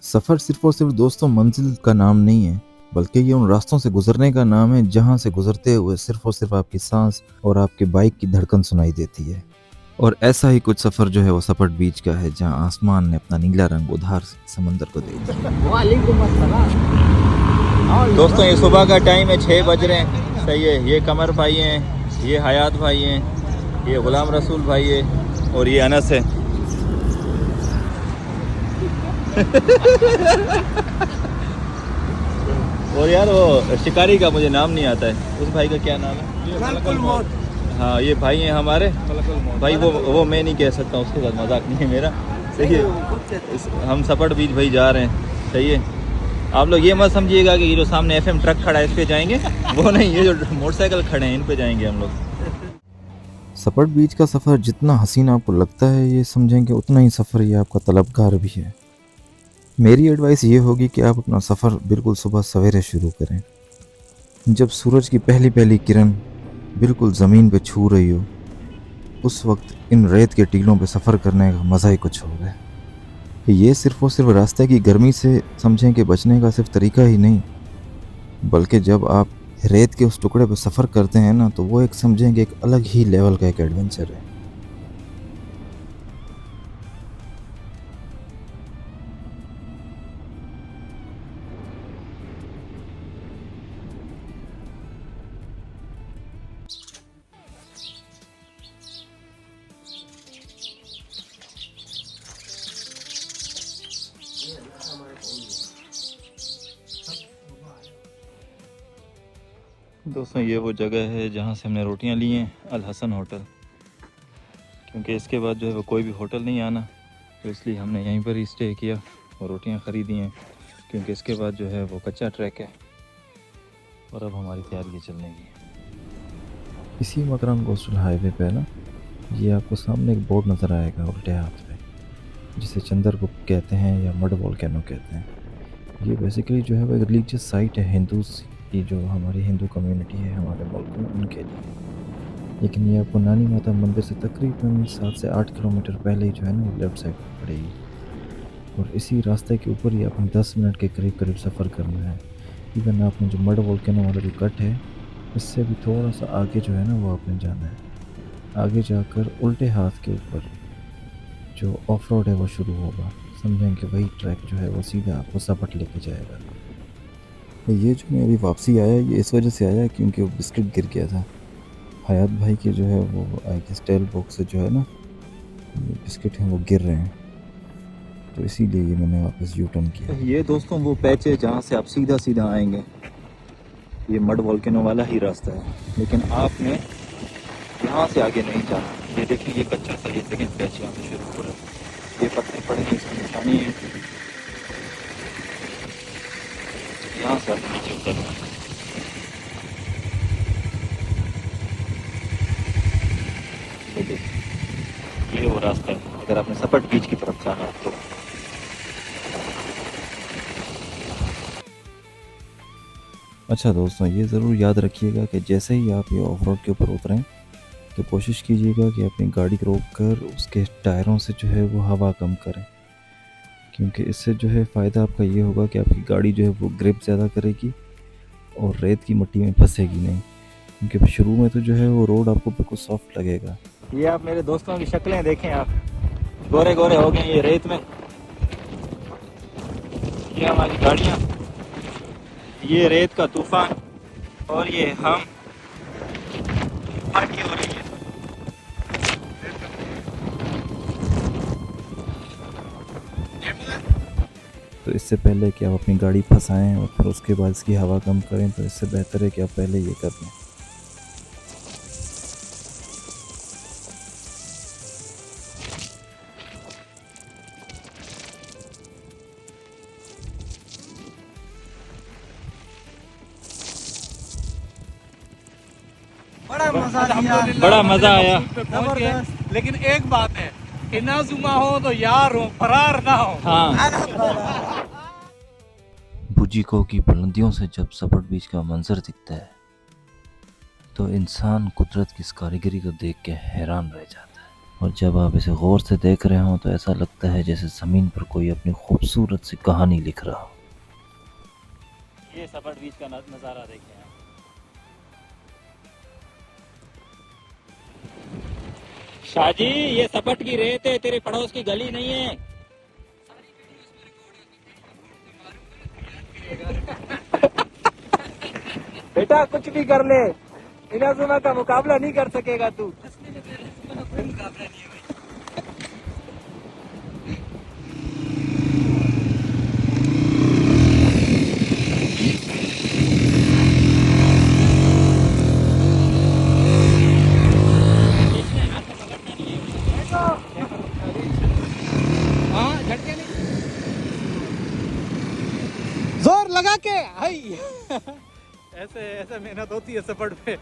सफ़र सिर्फ़ और सिर्फ़ दोस्तों मंज़िल का नाम नहीं है, बल्कि ये उन रास्तों से गुज़रने का नाम है जहाँ से गुज़रते हुए सिर्फ़ और सिर्फ़ आपकी साँस और आपके बाइक की धड़कन सुनाई देती है। और ऐसा ही कुछ सफ़र जो है वो सपट बीच का है, जहाँ आसमान ने अपना नीला रंग उधार समंदर को दे दिया। वालेकुम अस्सलाम। दोस्तों ये सुबह का टाइम है, 6 बज रहे हैं। सही है। ये कमर भाई हैं, ये हयात भाई हैं, ये गुलाम रसूल भाई है और ये अनस है। और यार वो शिकारी का मुझे नाम नहीं आता है, उस भाई का क्या नाम है? मलकुल मौत। हाँ ये भाई हैं हमारे भाई। वो मैं नहीं कह सकता, उसके साथ मजाक नहीं है मेरा। सही है। हम सपट बीच भाई जा रहे हैं। सही है। आप लोग ये मत समझिएगा कि ये जो सामने एफएम ट्रक खड़ा है इस पे जाएंगे, वो नहीं। ये जो मोटरसाइकिल खड़े हैं इन पे जाएंगे हम लोग। सपट बीच का सफ़र जितना हसीन आपको लगता है, ये समझें कि उतना ही सफ़र ये आपका तलबगार भी है। मेरी एडवाइस ये होगी कि आप अपना सफ़र बिल्कुल सुबह सवेरे शुरू करें, जब सूरज की पहली पहली किरण बिल्कुल ज़मीन पे छू रही हो। उस वक्त इन रेत के टीलों पे सफ़र करने का मज़ा ही कुछ और है। ये सिर्फ़ और सिर्फ रास्ते की गर्मी से समझें कि बचने का सिर्फ तरीका ही नहीं, बल्कि जब आप रेत के उस टुकड़े पे सफ़र करते हैं ना, तो वो एक समझें कि एक अलग ही लेवल का एक एडवेंचर है। दोस्तों ये वो जगह है जहाँ से हमने रोटियाँ ली हैं, अल हसन होटल। क्योंकि इसके बाद जो है वो कोई भी होटल नहीं आना, तो इसलिए हमने यहीं पर ही स्टे किया और रोटियाँ ख़रीदी हैं। क्योंकि इसके बाद जो है वो कच्चा ट्रैक है और अब हमारी तैयारी है चलने की। इसी मकरान कोस्टल हाईवे पे ना, ये आपको सामने एक बोर्ड नज़र आएगा उल्टे हाथ पे, जिसे चंद्रगुप्त कहते हैं या मड वोल्केनो कहते हैं। ये बेसिकली जो है वो एक रिलीजियस साइट है हिंदूज की, जो हमारी हिंदू कम्युनिटी है हमारे मुल्क में, उनके लिए। लेकिन ये आपको नानी माता मंदिर से तकरीबन 7 से 8 किलोमीटर पहले ही जो है ना, ये लेफ़्ट साइड पर पड़ेगी। और इसी रास्ते के ऊपर ही आपने 10 मिनट के करीब करीब सफ़र करना है। इवन आपने जो मड वोल्केनो वाला जो कट है, इससे भी थोड़ा सा आगे जो है ना वो आपने जाना है। आगे जाकर उल्टे हाथ के ऊपर जो ऑफ रोड है वो शुरू होगा। समझें कि वही ट्रैक जो है वो सीधा आपको सपट लेके जाएगा। ये जो मैं अभी वापसी आया, ये इस वजह से आया क्योंकि वो बिस्किट गिर गया था। हयात भाई के जो है वो आई गेस टेल बॉक्स से जो है ना, ये बिस्किट हैं वो गिर रहे हैं, तो इसीलिए ये मैंने वापस यू टर्न किया। ये दोस्तों वो पैच है जहाँ से आप सीधा सीधा आएंगे। ये मड वोल्केनो वाला ही रास्ता है, लेकिन आपने यहाँ से आगे नहीं जाना। ये देखिए ये कच्चा सा ये सेकेंड पैच यहाँ से शुरू हो रहा है। ये पत्थर पड़े हैं, इसकी निशानी है। यहाँ से आप नीचे उतरना है। ये देखिए ये वो रास्ता है अगर आपने सपट बीच की तरफ जाना है तो। अच्छा दोस्तों, ये ज़रूर याद रखिएगा कि जैसे ही आप ये ऑफ रोड के ऊपर उतरें, तो कोशिश कीजिएगा कि अपनी गाड़ी को रोक कर उसके टायरों से जो है वो हवा कम करें। क्योंकि इससे जो है फ़ायदा आपका ये होगा कि आपकी गाड़ी जो है वो ग्रिप ज़्यादा करेगी और रेत की मिट्टी में फंसेगी नहीं। क्योंकि शुरू में तो जो है वो रोड आपको बिल्कुल सॉफ्ट लगेगा। ये आप मेरे दोस्तों की शक्लें देखें, आप गोरे गोरे हो गए ये रेत में। ये हमारी गाड़ियाँ, ये रेत का तूफान और ये हम पार्टी हो रही है। तो इससे पहले कि आप अपनी गाड़ी फंसाएं और फिर उसके बाद इसकी हवा कम करें, तो इससे बेहतर है कि आप पहले ये कर लें। बड़ा मजा आया। जबरदस्त। लेकिन एक बात है कि नाजुमा हो तो यार हो, फरार ना हो। हाँ बुजिको की बुलंदियों से जब सपट बीच का मंजर दिखता है, तो इंसान कुदरत की इस कारीगरी को देख के हैरान रह जाता है। और जब आप इसे गौर से देख रहे हो तो ऐसा लगता है जैसे ज़मीन पर कोई अपनी खूबसूरत सी कहानी लिख रहा हो। ये सपट बीच का नज़ारा देखें आप। शाहजी, ये सपट की रेत है, तेरे पड़ोस की गली नहीं है। बेटा कुछ भी कर ले, इनाजुमा का मुकाबला नहीं कर सकेगा तू। हाँ, झटके नहीं, जोर लगा के हाय। ऐसे ऐसे मेहनत होती है सफर पे।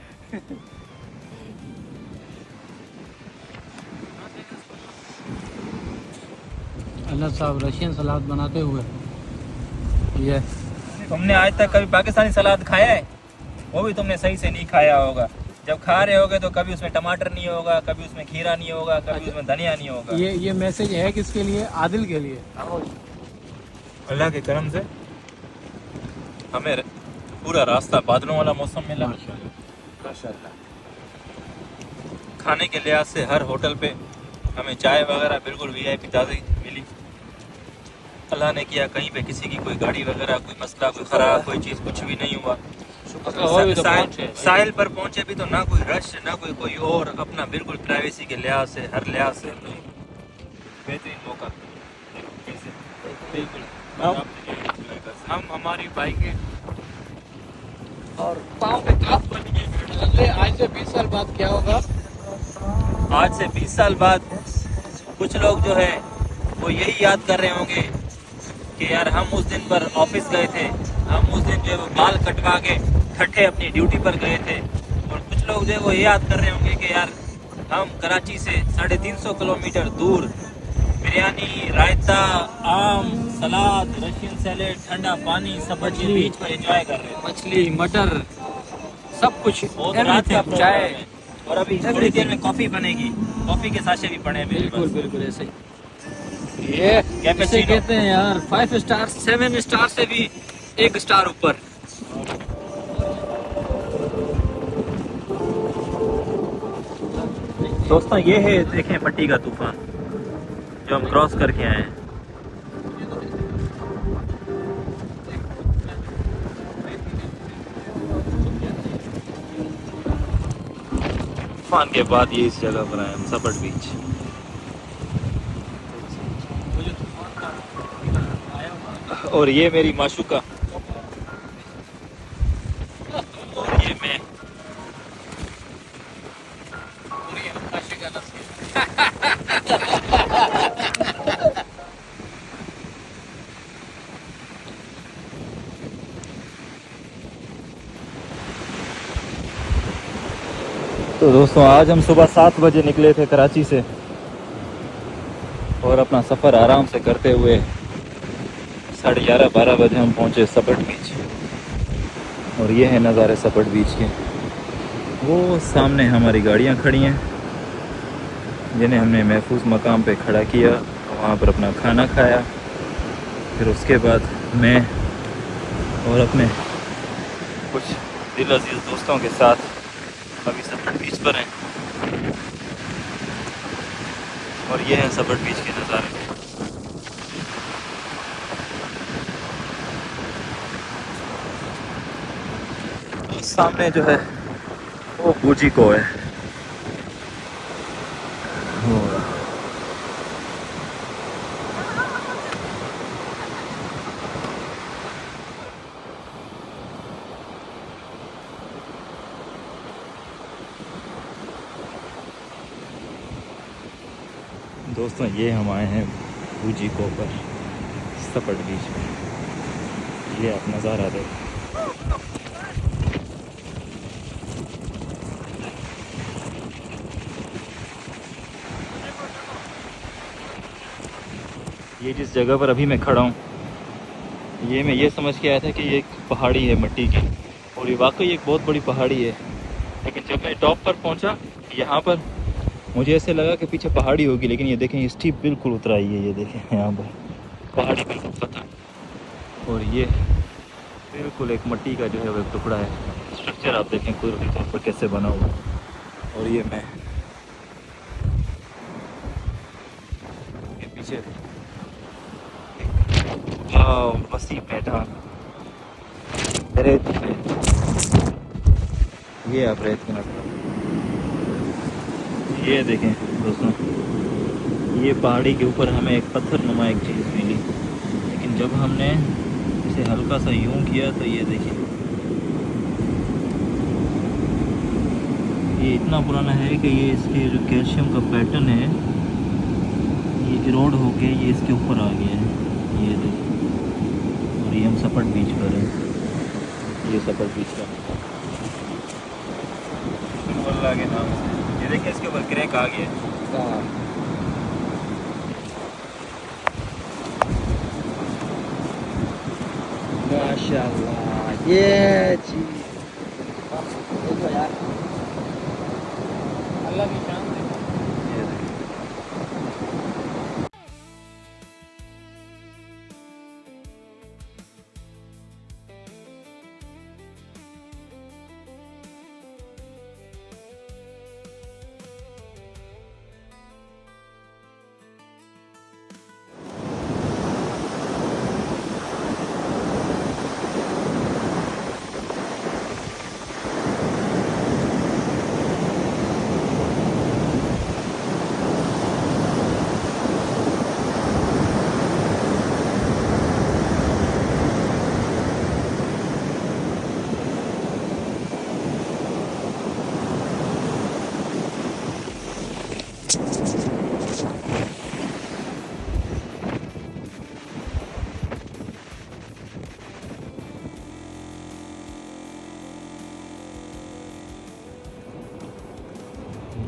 अल्लाह साहब रशियन सलाद बनाते हुए ये तुमने आज तक कभी पाकिस्तानी सलाद खाया है? वो भी तुमने सही से नहीं खाया होगा। जब खा रहे होगे तो कभी उसमें टमाटर नहीं होगा, कभी उसमें खीरा नहीं होगा, कभी उसमें धनिया नहीं होगा। ये मैसेज है किसके लिए? आदिल के लिए। अल्लाह के करम से हमें पूरा रास्ता बादलों वाला मौसम मिला। माशाल्लाह। खाने के लिहाज से हर होटल पे हमें चाय वगैरह बिल्कुल वीआईपी ताज़ी मिली। अल्लाह ने किया कहीं पे किसी की कोई गाड़ी वगैरह, कोई मसला, कोई खराब, कोई चीज़ कुछ भी नहीं हुआ। साहिल पर पहुंचे भी तो ना कोई रश, ना कोई और, अपना बिल्कुल प्राइवेसी के लिहाज से, हर लिहाज से बेहतरीन मौका। बिल्कुल हम हमारी बाइकें और पाँव पे काफ बन गए। आज से 20 साल बाद क्या होगा? आज से 20 साल बाद कुछ लोग जो है वो यही याद कर रहे होंगे कि यार हम उस दिन पर ऑफिस गए थे, हम उस दिन जो है वो बाल कटवा के ठट्ठे अपनी ड्यूटी पर गए थे। और कुछ लोग जो है वो ये याद कर रहे होंगे कि यार हम कराची से 350 किलोमीटर दूर बिरयानी, रायता, आम, सलाद, रशियन सैलेड, ठंडा पानी, सब बच्चे बीच पर एंजॉय कर रहे हैं। मछली, मटर, सब कुछ, बहुत रात का everything, चाय। चाय। और अभी थोड़ी देर में कॉफी बनेगी, कॉफी के साशे भी पड़े हैं मेरे बिल्कुल पास। बिल्कुल ऐसे ही। ये इसे कहते हैं यार 5 स्टार, 7 स्टार से भी 1 स्टार ऊपर। दोस्तों ये है, देखें पट्टी का तूफान जो हम क्रॉस करके आए हैं। तूफान के बाद ये इस जगह पर आए हम, सपट बीच। और ये मेरी माशूका, और ये मैं। तो दोस्तों आज हम सुबह 7 बजे निकले थे कराची से और अपना सफ़र आराम से करते हुए 11:30-12 बजे हम पहुंचे सपट बीच। और ये है नज़ारे सपट बीच के। वो सामने हमारी गाड़ियां खड़ी हैं जिन्हें हमने महफूज मकाम पे खड़ा किया, वहाँ पर अपना खाना खाया। फिर उसके बाद मैं और अपने कुछ दिल अजीज़ दोस्तों के साथ अभी सपट बीच पर हैं। और ये है सपट बीच के नज़ारे। तो सामने जो है वो बूजी को है। दोस्तों ये हम आए हैं बूजी को पर सपट बीच में। ये आप नज़ारा देखें। ये जिस जगह पर अभी मैं खड़ा हूँ, ये मैं ये समझ के आया था कि ये एक पहाड़ी है मिट्टी की, और ये वाकई एक बहुत बड़ी पहाड़ी है। लेकिन जब मैं टॉप पर पहुँचा यहाँ पर मुझे ऐसे लगा कि पीछे पहाड़ी होगी, लेकिन ये देखें स्टीप बिल्कुल उतराई है। ये देखें यहाँ पर पहाड़ी बिल्कुल खत्म, और ये बिल्कुल एक मिट्टी का जो है वो एक टुकड़ा है। स्ट्रक्चर आप देखें कुदरती तौर पर कैसे बना हुआ है। और ये मैं ये पीछे वसी मैदान रेत पे, ये आप रेत के नज़र, ये देखें दोस्तों, ये पहाड़ी के ऊपर हमें एक पत्थर नुमा एक चीज़ मिली, लेकिन जब हमने इसे हल्का सा यूं किया तो ये देखिए ये इतना पुराना है कि ये इसके जो कैल्शियम का पैटर्न है ये इरोड होके ये इसके ऊपर आ गया है। ये देखिए, और ये हम सपट बीच पर हैं। ये सपट बीच का अल्लाह के नाम से, ये देखिए इसके ऊपर क्रैक आ गया है। माशाल्लाह, ये चीज देखो यार, अल्लाह की शान देखो। ये देखिए।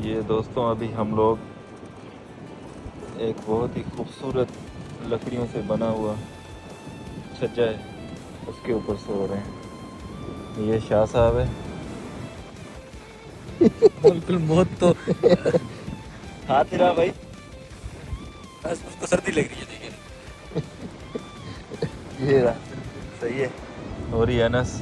ये दोस्तों अभी हम लोग एक बहुत ही खूबसूरत लकड़ियों से बना हुआ छज्जा है उसके ऊपर सो रहे हैं। ये शाह साहब है। बिल्कुल मौत तो हाथ हिला भाई। बस उसको सर्दी लग रही है, देखिए। ये रहा, सही है। और ये अनस,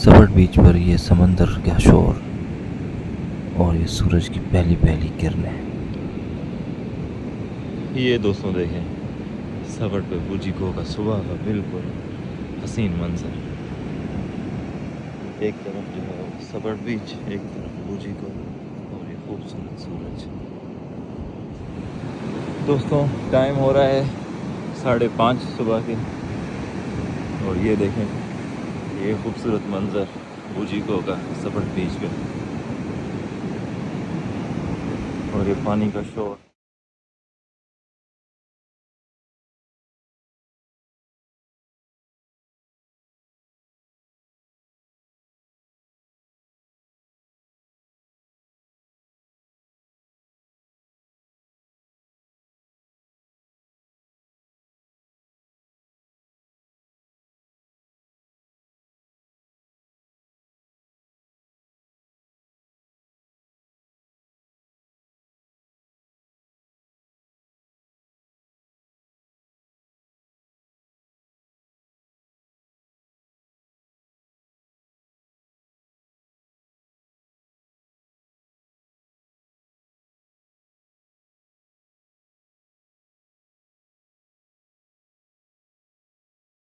सपट बीच पर ये समंदर का शोर और ये सूरज की पहली पहली किरणें। ये दोस्तों देखें सवड़ पे बूजिको का सुबह का बिल्कुल हसीन मंजर। एक तरफ जो है वो सवड़ बीच, एक तरफ बूजिको और ये खूबसूरत सूरज। दोस्तों टाइम हो रहा है 5:30 सुबह के, और ये देखें ये खूबसूरत मंजर बूजिको का सवड़ बीच पे, और ये पानी का शोर।